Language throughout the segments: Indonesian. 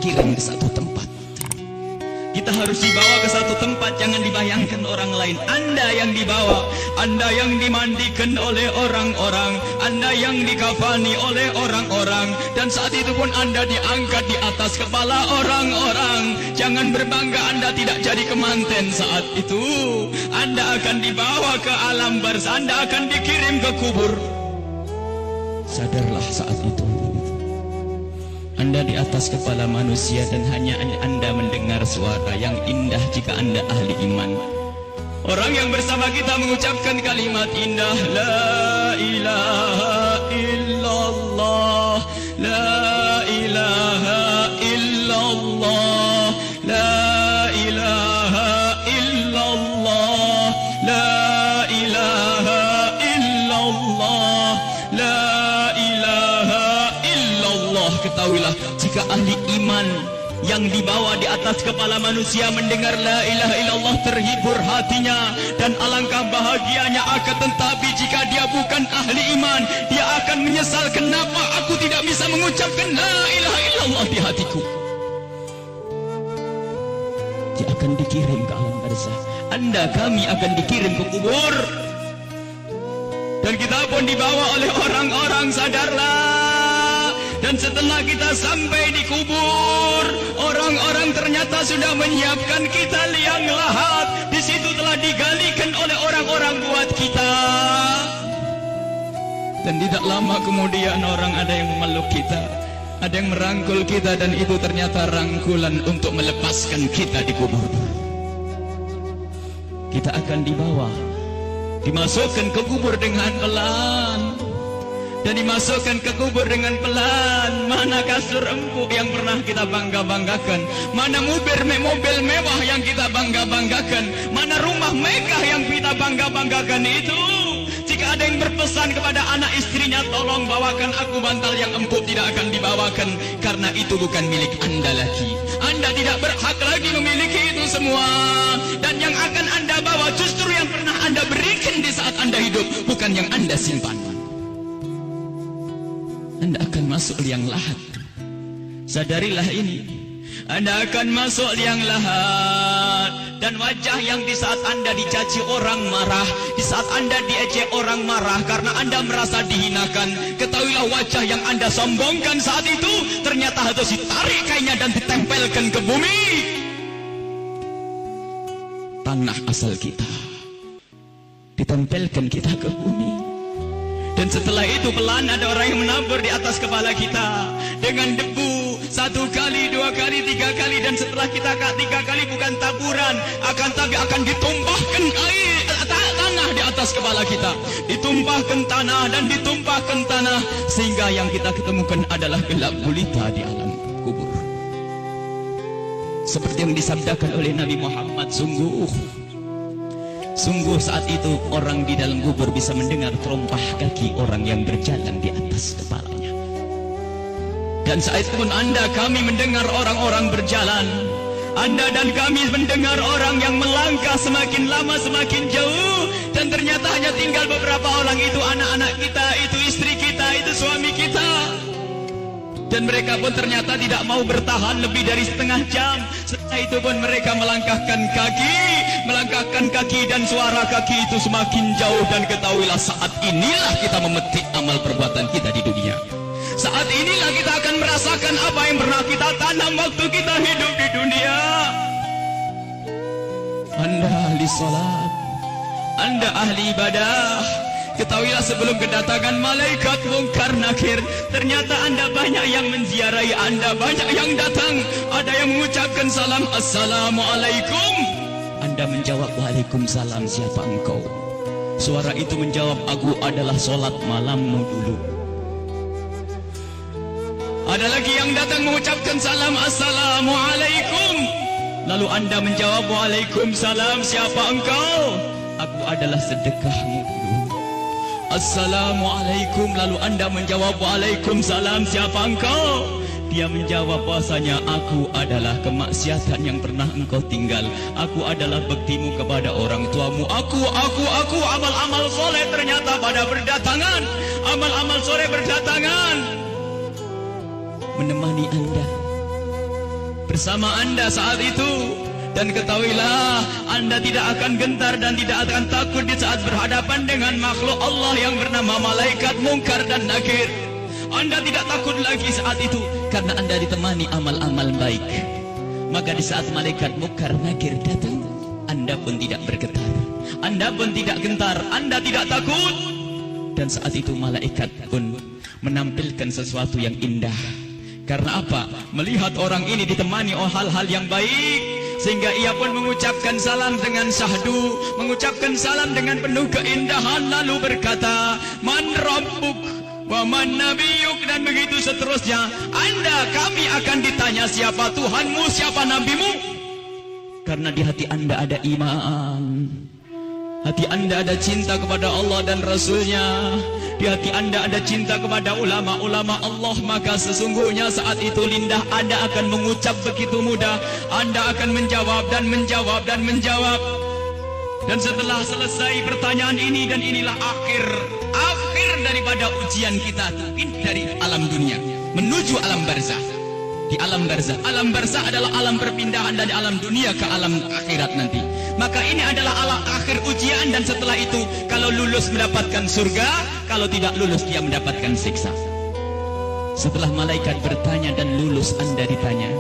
dikirim ke satu tempat. Kita harus dibawa ke satu tempat, jangan dibayangkan orang lain. Anda yang dibawa, Anda yang dimandikan oleh orang-orang, Anda yang dikafani oleh orang-orang, dan saat itu pun Anda diangkat di atas kepala orang-orang. Jangan berbangga Anda tidak jadi kemanten saat itu. Anda akan dibawa ke alam barzah, Anda akan dikirim ke kubur. Sadarlah saat itu. Anda di atas kepala manusia dan hanya Anda mendengar suara yang indah jika Anda ahli iman. Orang yang bersama kita mengucapkan kalimat indah, La ilaha illallah, La ilaha illallah, La ilaha illallah, La ilaha illallah, La ilaha illallah. Ketahuilah, jika ahli iman yang dibawa di atas kepala manusia mendengar la ilaha illallah, terhibur hatinya dan alangkah bahagianya. Akan tetapi jika dia bukan ahli iman, dia akan menyesal, kenapa aku tidak bisa mengucapkan la ilaha illallah di hatiku. Dia akan dikirim ke alam barzah. Anda, kami akan dikirim ke kubur. Dan kita pun dibawa oleh orang-orang, sadarlah. Dan setelah kita sampai di kubur, orang-orang ternyata sudah menyiapkan kita liang lahat. Di situ telah digalikan oleh orang-orang buat kita. Dan tidak lama kemudian orang ada yang memeluk kita, ada yang merangkul kita, dan itu ternyata rangkulan untuk melepaskan kita di kubur. Kita akan dibawa, dimasukkan ke kubur dengan pelan. Dan dimasukkan ke kubur dengan pelan. Mana kasur empuk yang pernah kita bangga-banggakan? Mana mobil mewah yang kita bangga-banggakan? Mana rumah megah yang kita bangga-banggakan itu? Jika ada yang berpesan kepada anak istrinya, tolong bawakan aku bantal yang empuk, tidak akan dibawakan. Karena itu bukan milik Anda lagi. Anda tidak berhak lagi memiliki itu semua. Dan yang akan Anda bawa justru yang pernah Anda berikan di saat Anda hidup, bukan yang Anda simpan. Anda akan masuk liang lahat. Sadarilah ini. Anda akan masuk liang lahat. Dan wajah yang di saat Anda dicaci orang marah, di saat Anda diejek orang marah karena Anda merasa dihinakan, ketahuilah wajah yang Anda sombongkan saat itu ternyata harus ditarik kainnya dan ditempelkan ke bumi. Tanah asal kita ditempelkan kita ke bumi. Dan setelah itu pelan ada orang yang menabur di atas kepala kita dengan debu, 1 kali, 2 kali, 3 kali. Dan setelah kita 3 kali bukan taburan, tapi akan ditumpahkan air tanah di atas kepala kita. Ditumpahkan tanah dan ditumpahkan tanah, sehingga yang kita ketemukan adalah gelap gulita di alam kubur. Seperti yang disabdakan oleh Nabi Muhammad, sungguh saat itu orang di dalam kubur bisa mendengar terompah kaki orang yang berjalan di atas kepalanya. Dan saat itu pun Anda, kami mendengar orang-orang berjalan. Anda dan kami mendengar orang yang melangkah semakin lama semakin jauh. Dan ternyata hanya tinggal beberapa orang, itu anak-anak kita, itu istri kita, itu suami kita. Dan mereka pun ternyata tidak mau bertahan lebih dari setengah jam. Setelah itu pun mereka melangkahkan kaki dan suara kaki itu semakin jauh. Dan ketahuilah saat inilah kita memetik amal perbuatan kita di dunia. Saat inilah kita akan merasakan apa yang pernah kita tanam waktu kita hidup di dunia. Anda ahli salat, Anda ahli ibadah, ketahuilah sebelum kedatangan malaikat mungkar nakir, ternyata Anda banyak yang menziarahi Anda, banyak yang datang. Ada yang mengucapkan salam, Assalamualaikum. Anda menjawab, Waalaikumsalam, siapa engkau? Suara itu menjawab, aku adalah solat malammu dulu. Ada lagi yang datang mengucapkan salam, Assalamualaikum. Lalu Anda menjawab, Waalaikumsalam, siapa engkau? Aku adalah sedekahmu dulu. Assalamualaikum. Lalu Anda menjawab, Waalaikumsalam, siapa engkau? Dia menjawab bahasanya, aku adalah kemaksiatan yang pernah engkau tinggal. Aku adalah baktimu kepada orang tuamu. Aku, amal-amal soleh ternyata pada berdatangan. Amal-amal soleh berdatangan menemani Anda. bersama Anda saat itu. Dan ketahuilah, Anda tidak akan gentar dan tidak akan takut di saat berhadapan dengan makhluk Allah yang bernama malaikat Munkar dan Nakir. Anda tidak takut lagi saat itu karena Anda ditemani amal-amal baik. Maka di saat malaikat Munkar Nakir datang, Anda pun tidak bergetar, Anda pun tidak gentar, Anda tidak takut. Dan saat itu malaikat pun menampilkan sesuatu yang indah. Karena apa? Melihat orang ini ditemani oleh hal-hal yang baik, sehingga ia pun mengucapkan salam dengan syahdu, mengucapkan salam dengan penuh keindahan, lalu berkata, Man Rabbuk wa man nabiyuk, dan begitu seterusnya. Anda, kami akan ditanya siapa Tuhanmu, siapa nabimu. Karena di hati Anda ada iman, hati Anda ada cinta kepada Allah dan Rasulnya, di hati Anda ada cinta kepada ulama-ulama Allah. Maka sesungguhnya saat itu lidah Anda akan mengucap begitu mudah. Anda akan menjawab dan menjawab dan menjawab. Dan setelah selesai pertanyaan ini, dan inilah akhir daripada ujian kita dari alam dunia menuju alam barzah. Di alam barzah adalah alam perpindahan dari alam dunia ke alam akhirat nanti. Maka ini adalah alam akhir ujian, dan setelah itu kalau lulus mendapatkan surga, kalau tidak lulus dia mendapatkan siksa. Setelah malaikat bertanya dan lulus, Anda ditanya,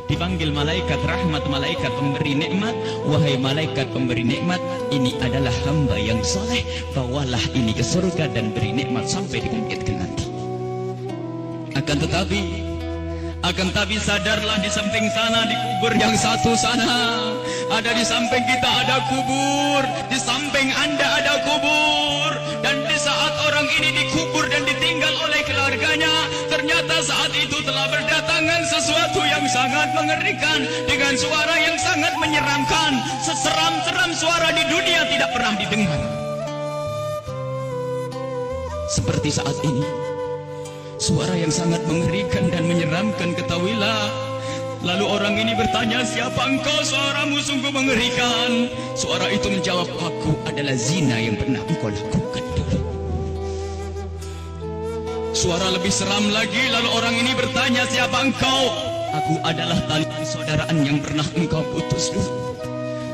dipanggil malaikat rahmat, malaikat pemberi nikmat. Wahai malaikat pemberi nikmat, ini adalah hamba yang soleh, bawalah ini ke surga dan beri nikmat sampai dibangkitkan nanti. Akan tapi sadarlah, di samping sana, di kubur yang satu sana, ada di samping kita ada kubur, di samping Anda ada kubur. Dan di saat orang ini dikubur dan ditinggal oleh keluarganya, ternyata saat itu telah berdatangan sesuatu yang sangat mengerikan, dengan suara yang sangat menyeramkan. Seseram-seram suara di dunia tidak pernah didengar. Seperti saat ini, suara yang sangat mengerikan dan menyeramkan, ketahuilah. Lalu orang ini bertanya, siapa engkau? Suaramu sungguh mengerikan. Suara itu menjawab, aku adalah zina yang pernah engkau lakukan dulu. Suara lebih seram lagi, lalu orang ini bertanya, siapa engkau? Aku adalah tali persaudaraan yang pernah engkau putus dulu.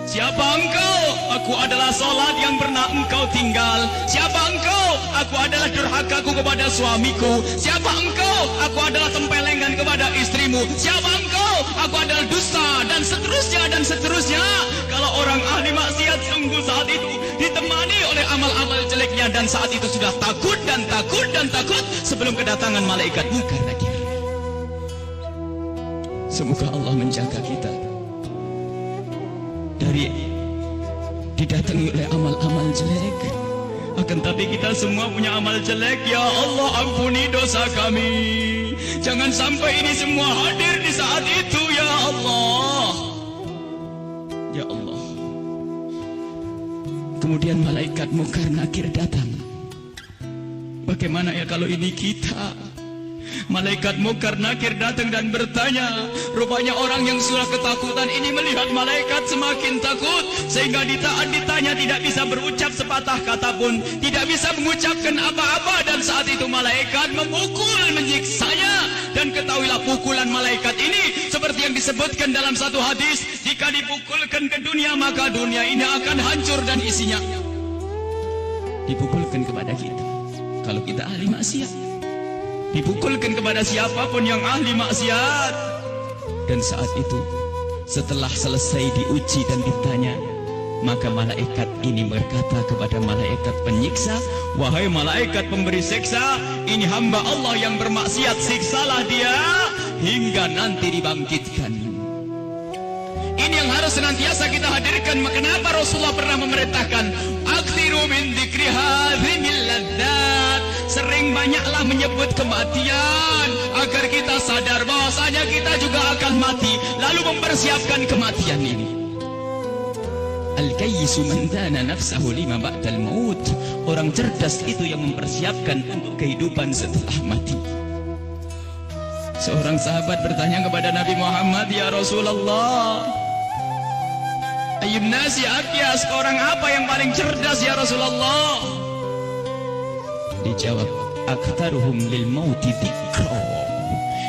Siapa engkau? Aku adalah salat yang pernah engkau tinggal. Siapa engkau? Aku adalah durhakaku kepada suamiku. Siapa engkau? Aku adalah tempelengan kepada istrimu. Siapa engkau? Aku adalah dusta, dan seterusnya dan seterusnya. Kalau orang ahli maksiat sungguh saat itu ditemani oleh amal-amal jeleknya, dan saat itu sudah takut dan takut dan takut sebelum kedatangan malaikat Munkar Nakir. Semoga Allah menjaga kita dari didatangi oleh amal-amal jelek. Akan tapi kita semua punya amal jelek. Ya Allah, ampuni dosa kami. Jangan sampai ini semua hadir di saat itu, ya Allah. Ya Allah. Kemudian malaikat Munkar Nakir datang. Bagaimana ya kalau ini kita? Malaikat Munkar Nakir datang dan bertanya. Rupanya orang yang sudah ketakutan ini melihat malaikat semakin takut, sehingga ditanya tidak bisa berucap sepatah kata pun, tidak bisa mengucapkan apa-apa. Dan saat itu malaikat memukul, menyiksanya. Dan ketahuilah, pukulan malaikat ini seperti yang disebutkan dalam satu hadis, jika dipukulkan ke dunia, maka dunia ini akan hancur dan isinya. Dipukulkan kepada kita kalau kita ahli maksiat, dipukulkan kepada siapapun yang ahli maksiat. Dan saat itu, setelah selesai diuji dan ditanya, maka malaikat ini berkata kepada malaikat penyiksa, wahai malaikat pemberi siksa, ini hamba Allah yang bermaksiat, siksalah dia hingga nanti dibangkitkan. Ini yang harus senantiasa kita hadirkan. Kenapa Rasulullah pernah memerintahkan, aktsiru min dzikri hadzimil ladzat, sering banyaklah menyebut kematian, agar kita sadar bahwasanya kita juga akan mati, lalu mempersiapkan kematian ini. Al-kayyisu man dana nafsahu lima ba'dal maut. Orang cerdas itu yang mempersiapkan untuk kehidupan setelah mati. Seorang sahabat bertanya kepada Nabi Muhammad, ya Rasulullah, ayyun nasi akyas, orang apa yang paling cerdas ya Rasulullah? Dijawab, aktaruhum lil mauti dzikra,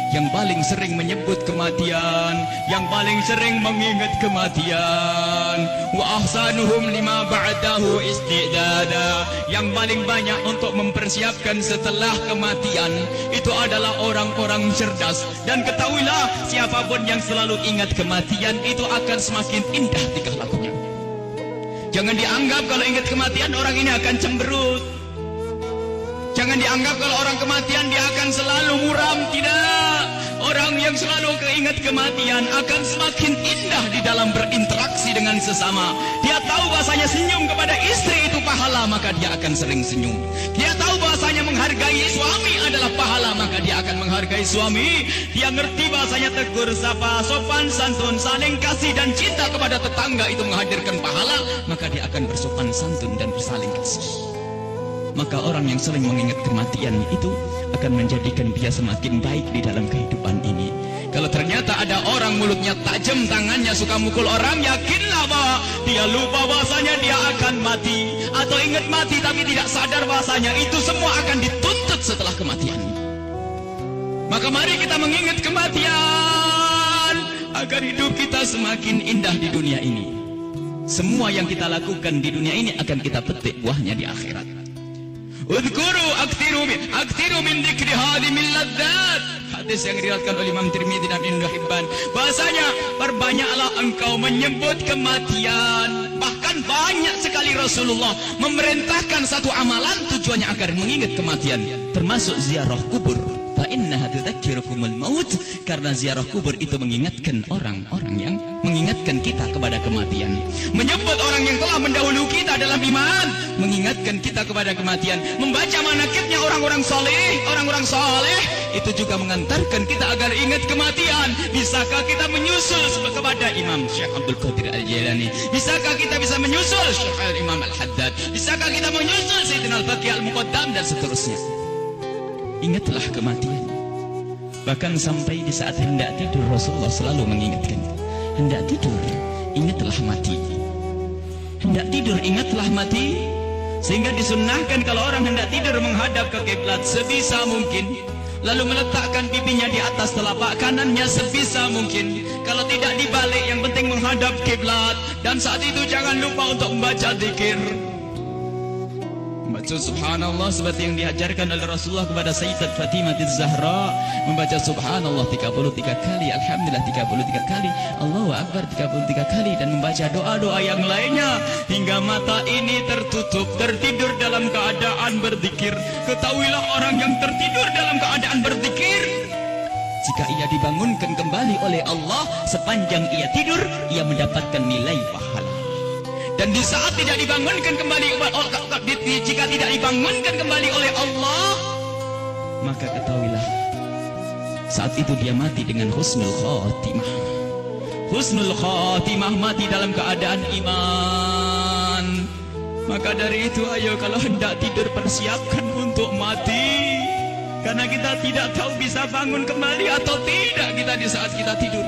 yang paling sering menyebut kematian, yang paling sering mengingat kematian. Wa ahsanuhum lima ba'dahu istidada, yang paling banyak untuk mempersiapkan setelah kematian itu adalah orang-orang cerdas. Dan ketahuilah, siapapun yang selalu ingat kematian itu akan semakin indah tingkah lakunya. Jangan dianggap kalau ingat kematian orang ini akan cemberut. Jangan dianggap kalau orang kematian dia akan selalu muram. Tidak. Orang yang selalu keingat kematian akan semakin indah di dalam berinteraksi dengan sesama. Dia tahu bahasanya senyum kepada istri itu pahala, maka dia akan sering senyum. Dia tahu bahasanya menghargai suami adalah pahala, maka dia akan menghargai suami. Dia ngerti bahasanya tegur sapa, sopan santun, saling kasih dan cinta kepada tetangga itu menghadirkan pahala, maka dia akan bersopan santun dan bersaling kasih. Maka orang yang sering mengingat kematian itu akan menjadikan dia semakin baik di dalam kehidupan ini. Kalau ternyata ada orang mulutnya tajam, tangannya suka mukul orang, yakinlah bahwa dia lupa bahasanya dia akan mati, atau ingat mati tapi tidak sadar bahasanya itu semua akan dituntut setelah kematian. Maka mari kita mengingat kematian agar hidup kita semakin indah di dunia ini. Semua yang kita lakukan di dunia ini akan kita petik buahnya di akhirat. Udhkuru aktiru min dzikri hadimil ladzat. Hadis yang diriwayatkan oleh Imam Tirmidzi dan Ibnu Hibban. Bahasanya, perbanyaklah engkau menyebut kematian. Bahkan banyak sekali Rasulullah memerintahkan satu amalan tujuannya agar mengingat kematian, termasuk ziarah kubur. Fa innaha tudzakirukumul maut, karena ziarah kubur itu mengingatkan orang-orang yang mengingatkan kita kepada kematian. Menyebut orang yang telah mendahului kita dalam iman, mengingatkan kita kepada kematian. Membaca manaqibnya orang-orang saleh itu juga mengantarkan kita agar ingat kematian. Bisakah kita menyusul kepada Imam Syekh Abdul Qadir Al-Jailani? Bisakah kita bisa menyusul Syekh Imam Al-Haddad? Bisakah kita menyusul Sayyidina Al-Baqi Al-Muqaddam dan seterusnya? Ingatlah kematian. Bahkan sampai di saat hendak tidur Rasulullah selalu mengingatkan, hendak tidur ingatlah mati, hendak tidur ingatlah mati. Sehingga disunnahkan kalau orang hendak tidur menghadap ke kiblat sebisa mungkin, lalu meletakkan pipinya di atas telapak kanannya sebisa mungkin. Kalau tidak dibalik, yang penting menghadap kiblat. Dan saat itu jangan lupa untuk membaca zikir. Membaca subhanallah seperti yang diajarkan oleh Rasulullah kepada Sayyidat Fatimah Az-Zahra, membaca subhanallah 33 kali, alhamdulillah 33 kali, Allahu Akbar 33 kali, dan membaca doa-doa yang lainnya hingga mata ini tertutup, tertidur dalam keadaan berzikir. Ketahuilah orang yang tertidur dalam keadaan berzikir, jika ia dibangunkan kembali oleh Allah sepanjang ia tidur, ia mendapatkan nilai pahala. Dan di saat tidak dibangunkan kembali, jika tidak dibangunkan kembali oleh Allah, maka ketahuilah saat itu dia mati dengan husnul khatimah. Husnul khatimah, mati dalam keadaan iman. Maka dari itu, ayo kalau hendak tidur persiapkan untuk mati, karena kita tidak tahu bisa bangun kembali atau tidak kita di saat kita tidur.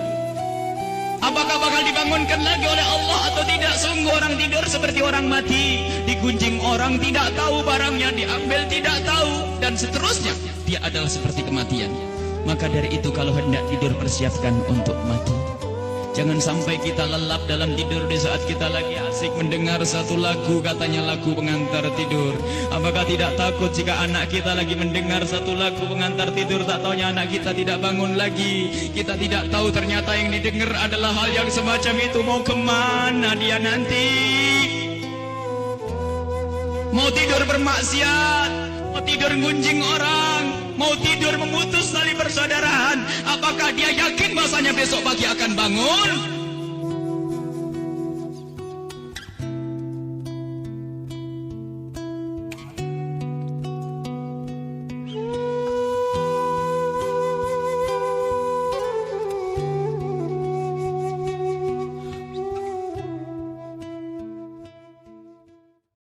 Apakah bakal dibangunkan lagi oleh Allah atau tidak? Sungguh orang tidur seperti orang mati. Digunjing orang tidak tahu, barangnya diambil tidak tahu, dan seterusnya. Dia adalah seperti kematian. Maka dari itu kalau hendak tidur persiapkan untuk mati. Jangan sampai kita lelap dalam tidur di saat kita lagi asik mendengar satu lagu, katanya lagu pengantar tidur. Apakah tidak takut jika anak kita lagi mendengar satu lagu pengantar tidur, tak taunya anak kita tidak bangun lagi? Kita tidak tahu ternyata yang didengar adalah hal yang semacam itu. Mau kemana dia nanti? Mau tidur bermaksiat, mau tidur ngunjing orang, mau tidur memutus tali persaudaraan. Apakah dia yakin bahasanya besok pagi akan bangun?